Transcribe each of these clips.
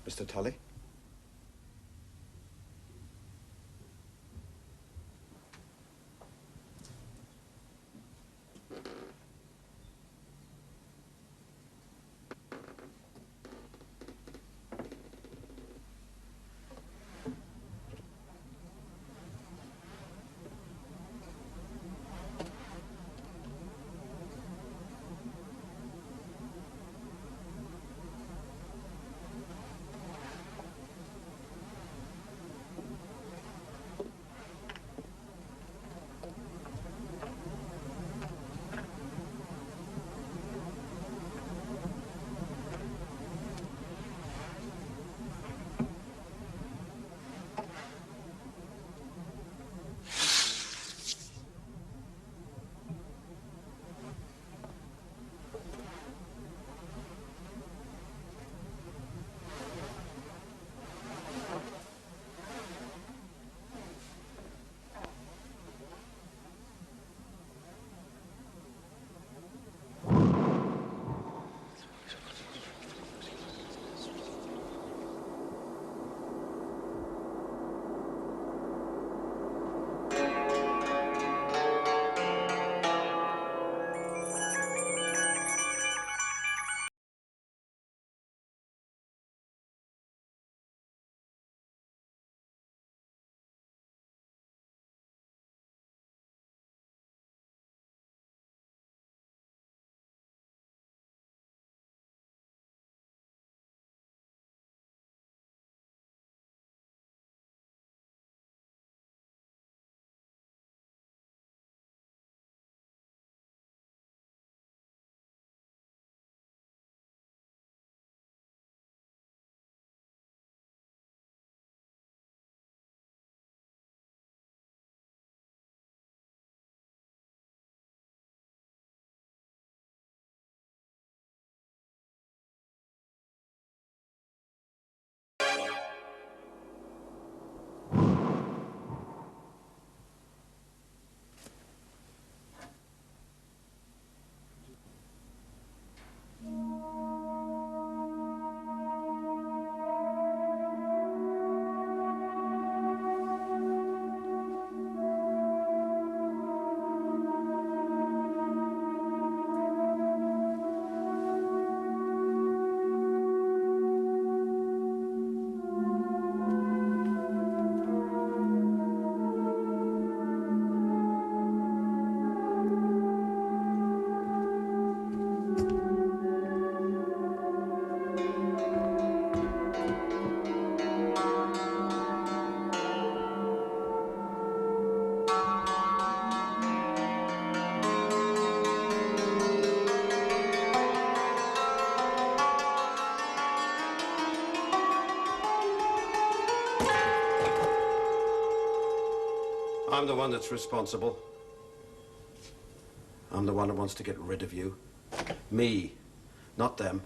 Mr. Tully? I'm the one that's responsible. I'm the one who wants to get rid of you. Me, not them.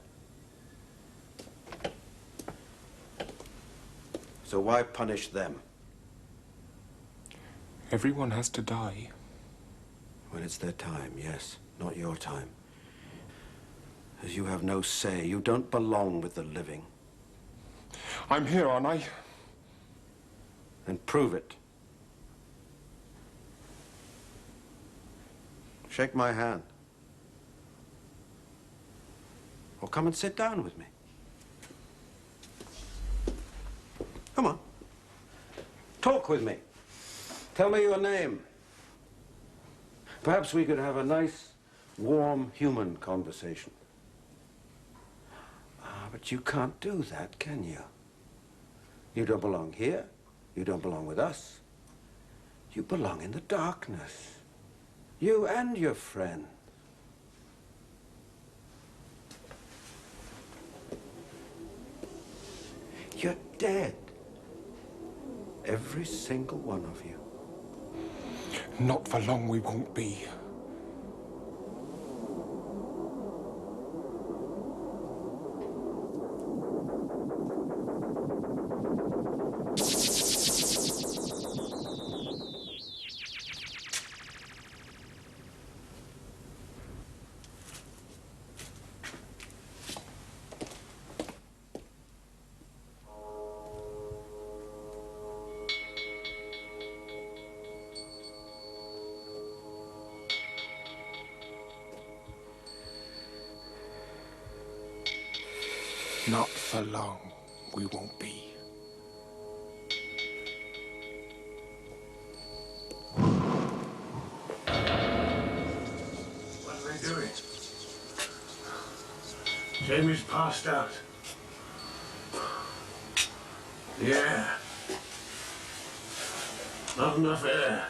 So why punish them? Everyone has to die. When it's their time, yes, not your time. As you have no say, you don't belong with the living. I'm here, aren't I? Then prove it. Shake my hand. Or come and sit down with me. Come on. Talk with me. Tell me your name. Perhaps we could have a nice, warm, human conversation. But you can't do that, can you? You don't belong here. You don't belong with us. You belong in the darkness. You and your friend. You're dead. Every single one of you. Not for long we won't be. Not for long, we won't be. What are they doing? Jamie's passed out. The air. Not enough air.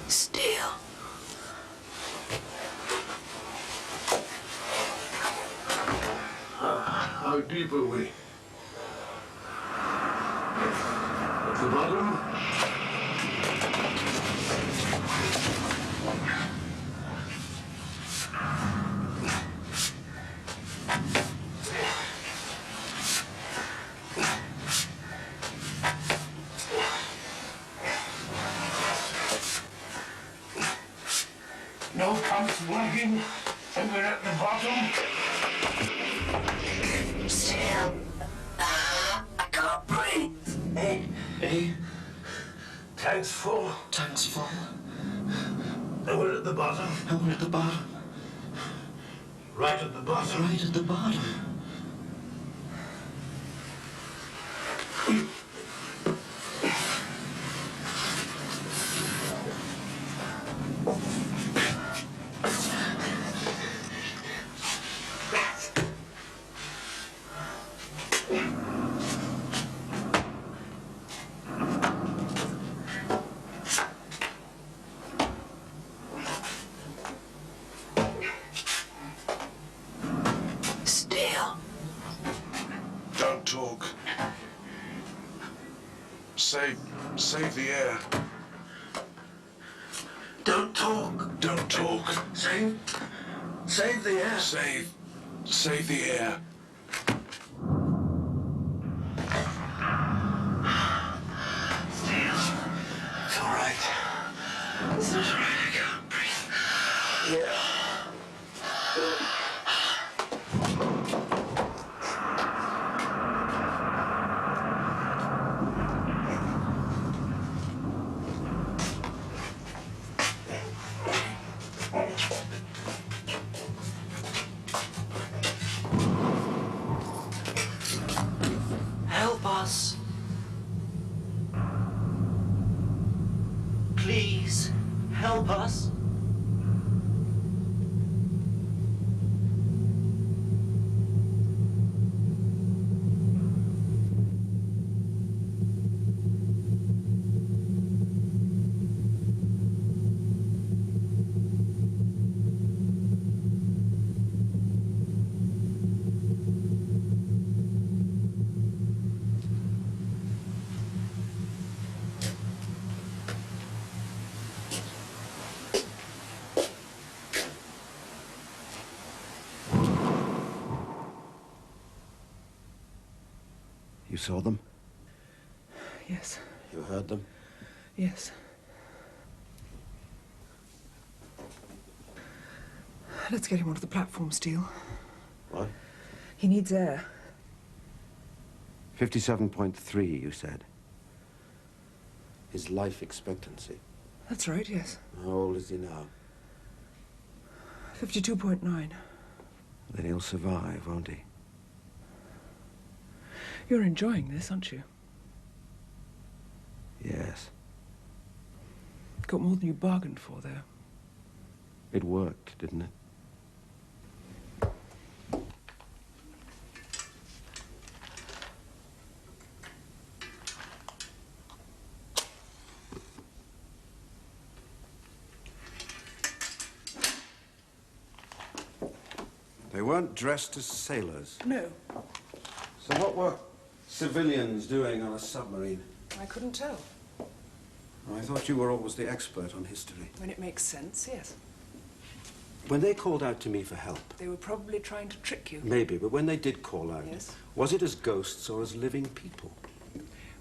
Still. How deep are we? At the bottom? No pumps working, and we're at the bottom. Still. I can't breathe. Hey, tank's full, Tank's full. and we're at the bottom. And we're at the bottom. Right at the bottom. Right at the bottom. Still. Don't talk. Save the air. Don't talk. Don't talk. Save the air. Save the air. It's all right. It's not right. I can't breathe. Yeah. Help us. Please, help us. You saw them? Yes, You heard them? yes. Let's get him onto the platform, Steele. What? He needs air. 57.3, you said. His life expectancy. That's right, yes. How old is he now? 52.9. Then he'll survive, won't he? You're enjoying this, aren't you? Yes. Got more than you bargained for there. It worked, didn't it? They weren't dressed as sailors. No, So what were civilians doing on a submarine? I couldn't tell. I thought you were always the expert on history. When it makes sense, yes. When they called out to me for help, They were probably trying to trick you. maybe, but when they did call out, Yes. was it as ghosts or as living people?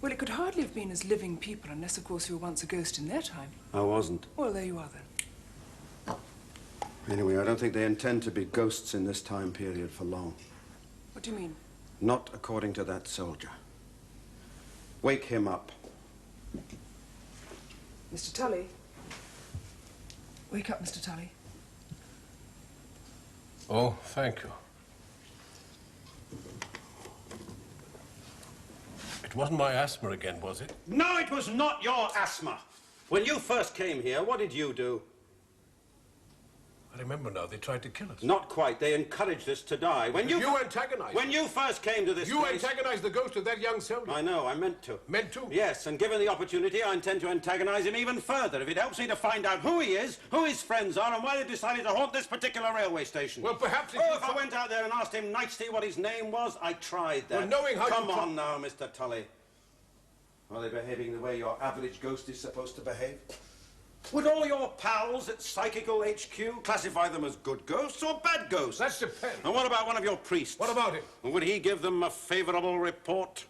Well, it could hardly have been as living people, unless, of course, you were once a ghost in their time. I wasn't. Well, there you are, then. Anyway, I don't think they intend to be ghosts in this time period for long. What do you mean? Not according to that soldier. Wake him up. Mr. Tully? Wake up, Mr. Tully. Oh, thank you. It wasn't my asthma again, was it? No, it was not your asthma. When you first came here, what did you do? I remember now, they tried to kill us. Not quite. They encouraged us to die. You antagonized When you first came to this You place... antagonized the ghost of that young soldier. I know, I meant to. Meant to? Yes, and given the opportunity, I intend to antagonize him even further if it helps me to find out who he is, who his friends are, and why they decided to haunt this particular railway station. Well, perhaps if if I went out there and asked him nicely what his name was, I tried that. Well, knowing how Come on now, Mr. Tully. Are they behaving the way your average ghost is supposed to behave? Would all your pals at Psychical HQ classify them as good ghosts or bad ghosts? That depends. And what about one of your priests? What about him? Would he give them a favorable report?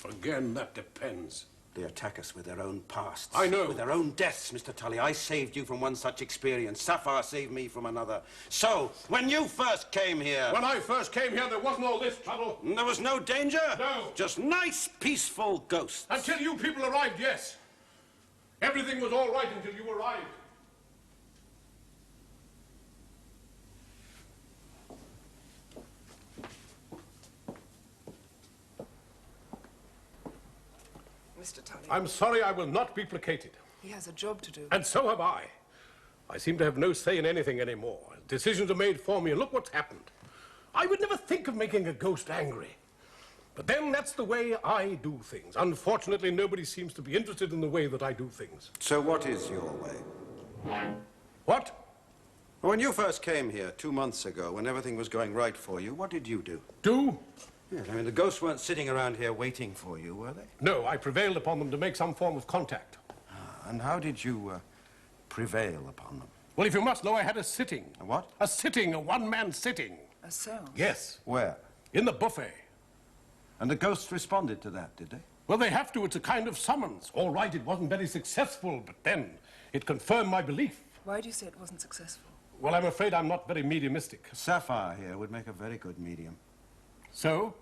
Again, that depends. They attack us with their own pasts. I know. With their own deaths, Mr. Tully. I saved you from one such experience. Sapphire saved me from another. So, when you first came here... When I first came here, there wasn't all this trouble. There was no danger? No. Just nice, peaceful ghosts. Until you people arrived, yes. Everything was all right until you arrived. Mr. Tully. I'm sorry, I will not be placated. He has a job to do. And so have I. I seem to have no say in anything anymore. Decisions are made for me, and look what's happened. I would never think of making a ghost angry. But then that's the way I do things. Unfortunately, nobody seems to be interested in the way that I do things. So what is your way? What? When you first came here 2 months ago, when everything was going right for you, what did you do? Do? Yes, I mean, the ghosts weren't sitting around here waiting for you, were they? No, I prevailed upon them to make some form of contact. And how did you prevail upon them? Well, if you must know, I had a sitting. A what? A sitting, a one-man sitting. A seance? Yes. Where? In the buffet. And the ghosts responded to that, did they? Well, they have to. It's a kind of summons. All right, it wasn't very successful, but then it confirmed my belief. Why do you say it wasn't successful? Well, I'm afraid I'm not very mediumistic. Sapphire here would make a very good medium. So?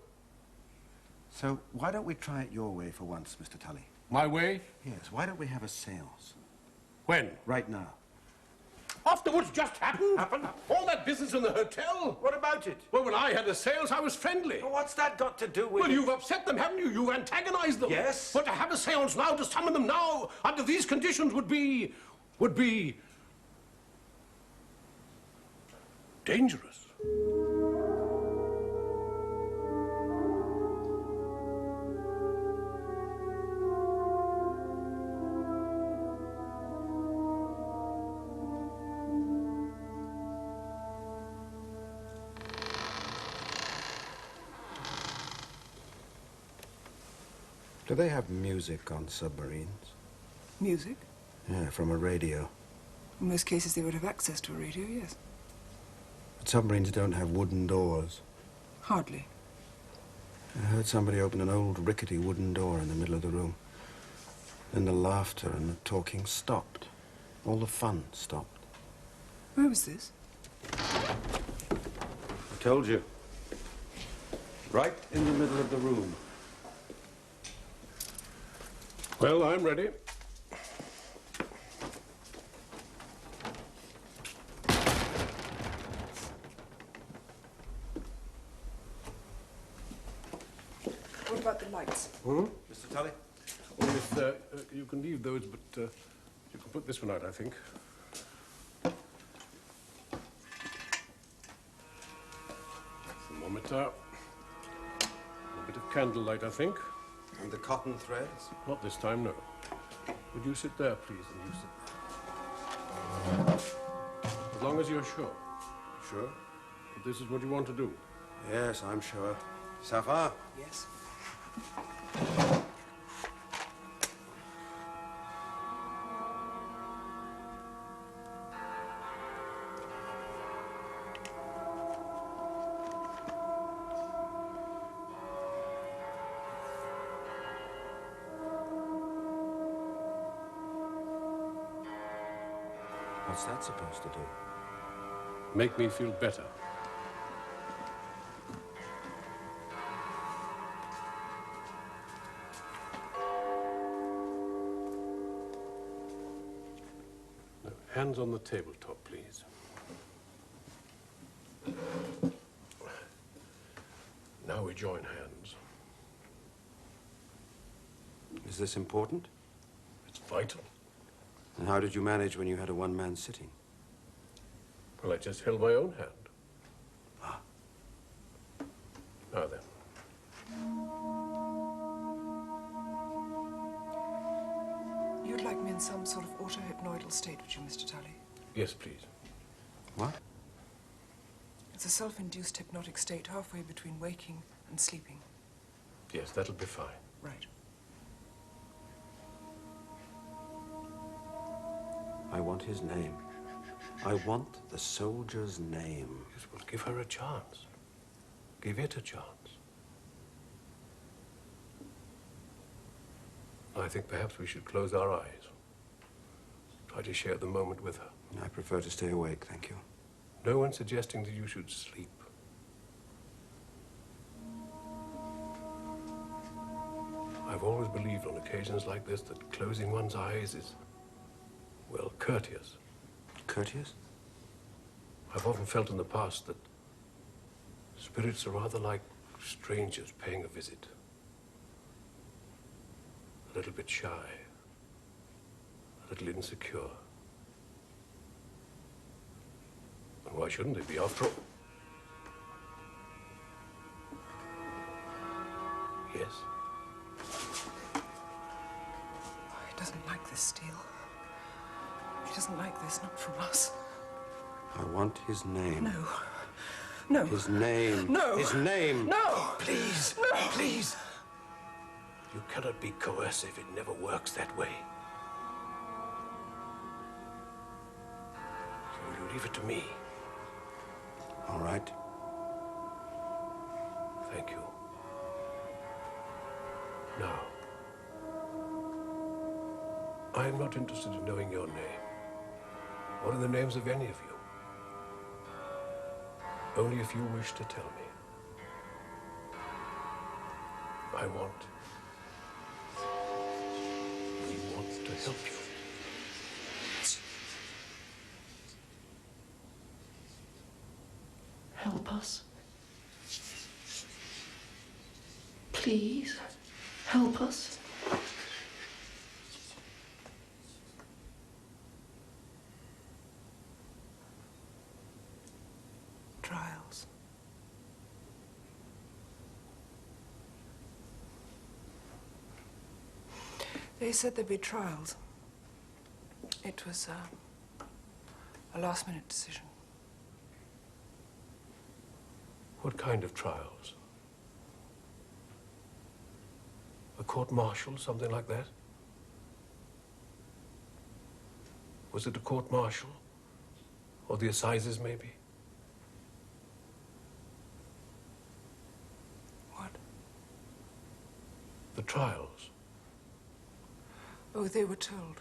So why don't we try it your way for once, Mr. Tully? My way? Yes, why don't we have a seance? When? Right now. After what's just happened? All that business in the hotel? What about it? Well, when I had a seance, I was friendly. Well, what's that got to do with Well, it? you've upset them, haven't you? You've antagonized them. Yes. But to have a seance now, to summon them now, under these conditions would be dangerous. Do they have music on submarines? Music? Yeah, from a radio. In most cases, they would have access to a radio, yes. But submarines don't have wooden doors. Hardly. I heard somebody open an old rickety wooden door in the middle of the room. Then the laughter and the talking stopped. All the fun stopped. Where was this? I told you. Right in the middle of the room. Well, I'm ready. What about the lights? Mr. Tully? Well, if, you can leave those, but you can put this one out, I think. Thermometer. A bit of candlelight, I think. And the cotton threads? Not this time, no. Would you sit there, please, and you sit there. As long as you're sure. Sure. That this is what you want to do. Yes, I'm sure. Sapphire? Yes. What's that supposed to do? Make me feel better. Now, hands on the tabletop, please. Now we join hands. Is this important? It's vital. And how did you manage when you had a one-man sitting? Well, I just held my own hand. Ah. Now then. You'd like me in some sort of auto-hypnoidal state, would you, Mr. Tully? Yes, please. What? It's a self-induced hypnotic state halfway between waking and sleeping. Yes, that'll be fine. Right. I want his name. I want the soldier's name. Yes, well, give her a chance. Give it a chance. I think perhaps we should close our eyes. Try to share the moment with her. I prefer to stay awake, thank you. No one's suggesting that you should sleep. I've always believed on occasions like this that closing one's eyes is, well, courteous. Courteous? I've often felt in the past that spirits are rather like strangers paying a visit. A little bit shy, a little insecure. And why shouldn't they be, after all? Yes? He doesn't like this, Steele. He doesn't like this, not from us. I want his name. No. No. His name. No. His name. No! Please, No! please. You cannot be coercive. It never works that way. So you leave it to me. All right. Thank you. Now, I am not interested in knowing your name, or in the names of any of you. Only if you wish to tell me. We want to help you. Help us. Please, help us. Trials. They said there'd be trials. It was a last-minute decision. What kind of trials? A court-martial, something like that? Was it a court-martial? Or the assizes, maybe? What? The trials. Oh, they were told.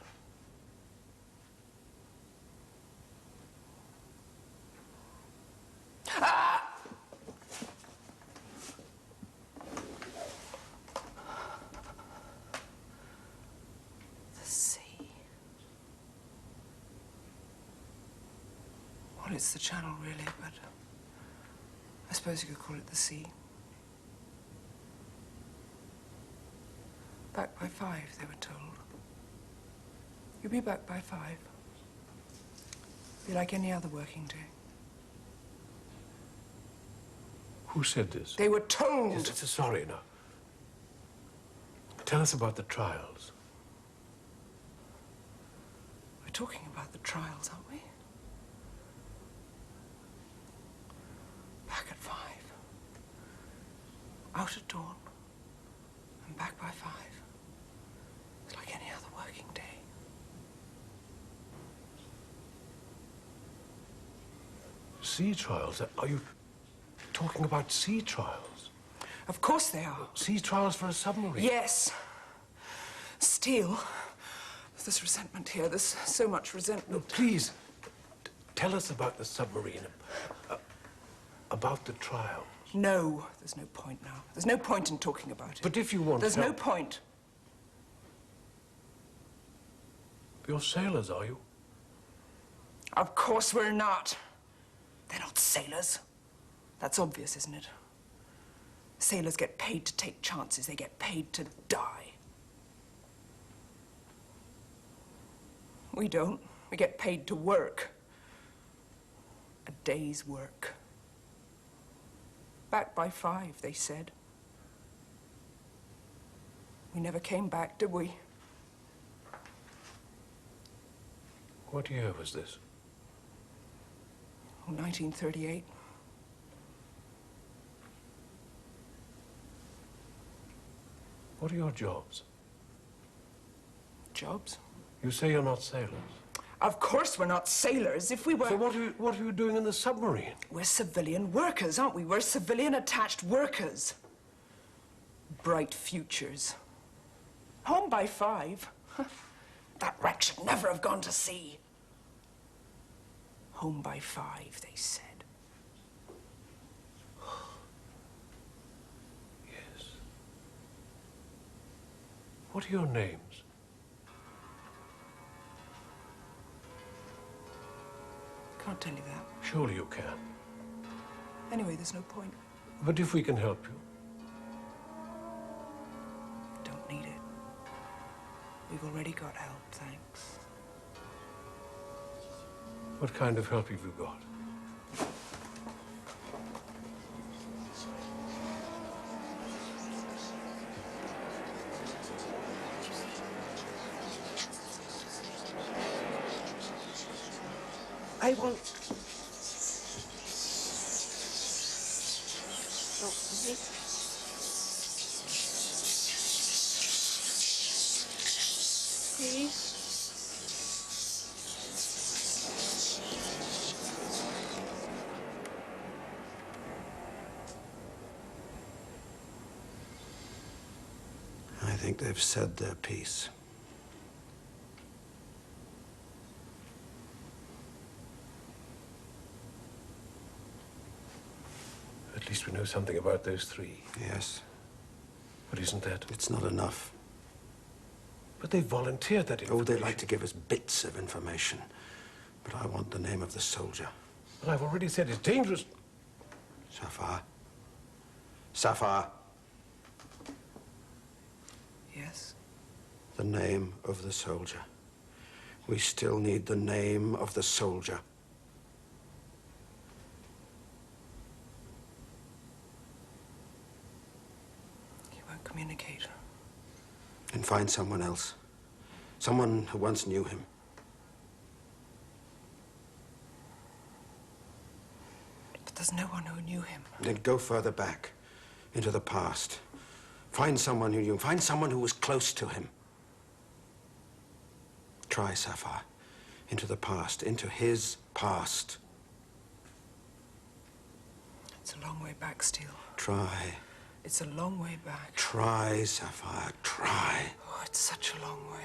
The sea. Well, it's the channel, really, but I suppose you could call it the sea. Back by 5, they were told. You'll be back by 5. Be like any other working day. Who said this? They were told! Yes, sorry, now. Tell us about the trials. We're talking about the trials, aren't we? Back at 5. Out at dawn. And back by 5. It's like any other working day. Sea trials? Are you talking about sea trials? Of course they are. Sea trials for a submarine? Yes. Steele. There's this resentment here. There's so much resentment. No, please, tell us about the submarine. About the trial. No, there's no point now. There's no point in talking about it. But if you want There's help... no point. You're sailors, are you? Of course we're not. They're not sailors. That's obvious, isn't it? Sailors get paid to take chances. They get paid to die. We don't. We get paid to work. A day's work. Back by 5, they said. We never came back, did we? What year was this? Oh, 1938. What are your jobs? Jobs? You say you're not sailors. Of course we're not sailors. If we were... So what are you doing in the submarine? We're civilian workers, aren't we? We're civilian-attached workers. Bright futures. Home by 5. That wreck should never have gone to sea. Home by 5, they said. Yes. What are your names? Can't tell you that. Surely you can. Anyway, there's no point. But if we can help you. Don't need it. We've already got help, thanks. What kind of help have you got? I won't. Oh, Please? I think they've said their piece. At least we know something about those 3. Yes. But isn't that? It's not enough. But they volunteered that information. Oh, they like to give us bits of information. But I want the name of the soldier. Well, I've already said it's dangerous. Sapphire. Sapphire. Yes? The name of the soldier. We still need the name of the soldier. He won't communicate. And find someone else. Someone who once knew him. But there's no one who knew him. Then go further back, into the past. Find someone who knew him. Find someone who was close to him. Try, Sapphire. Into the past, into his past. It's a long way back, Steele. Try. It's a long way back. Try, Sapphire. Try. Oh, it's such a long way.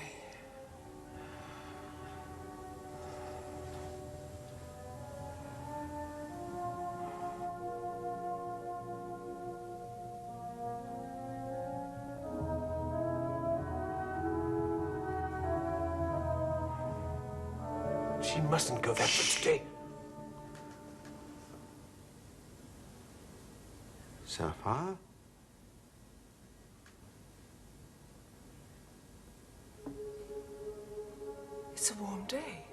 She mustn't go that way today. Sapphire? It's a warm day.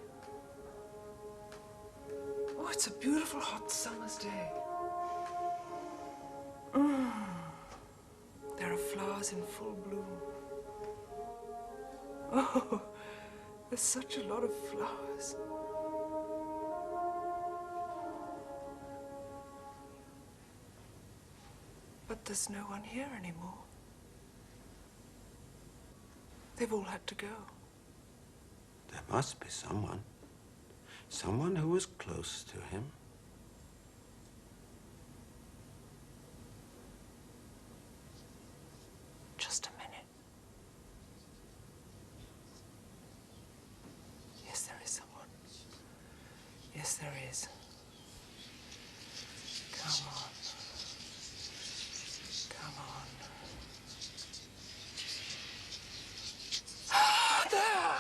Oh, it's a beautiful hot summer's day. There are flowers in full bloom. Oh, there's such a lot of flowers. But there's no one here anymore. They've all had to go. There must be someone. Someone who was close to him. Just a minute. Yes, there is someone. Yes, there is. Come on. Come on. There!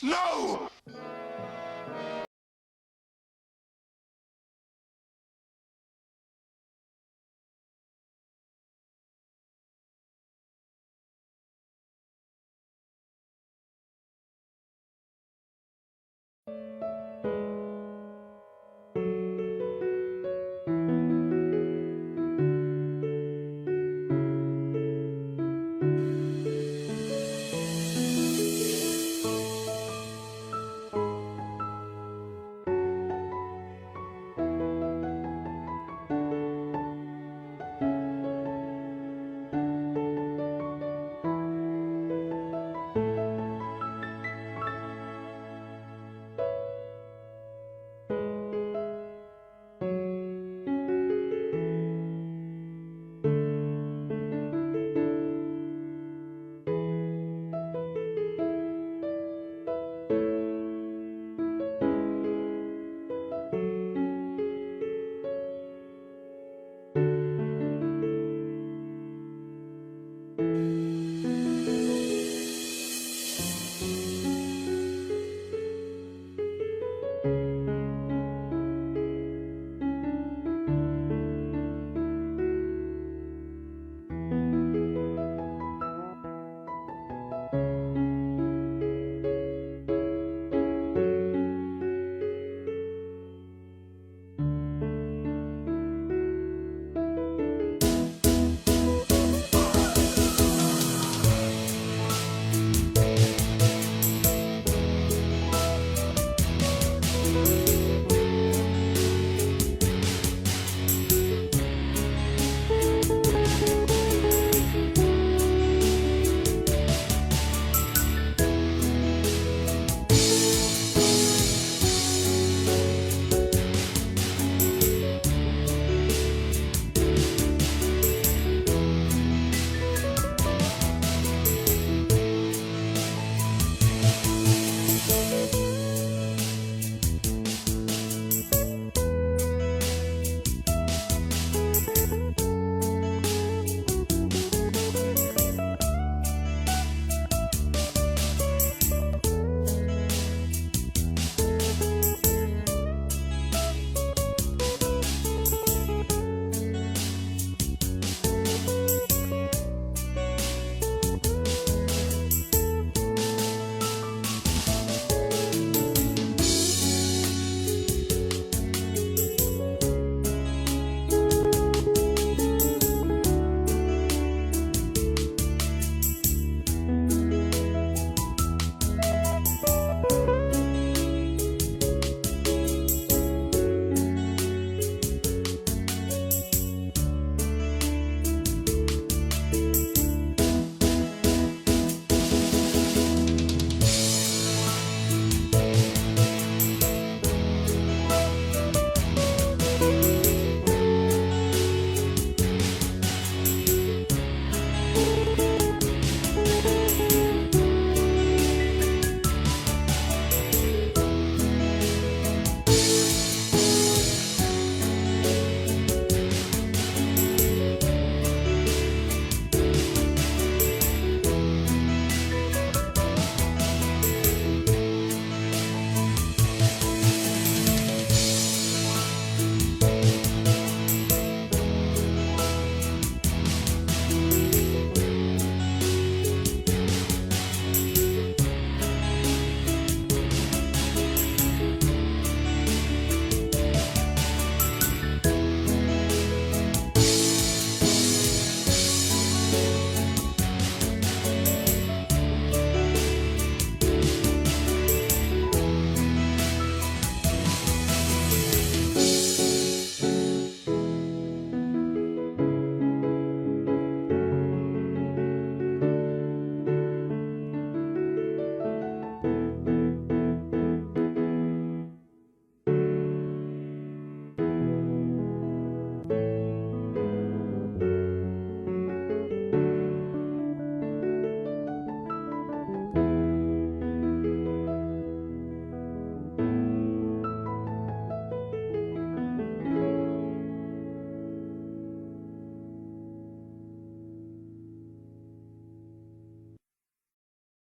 No! you.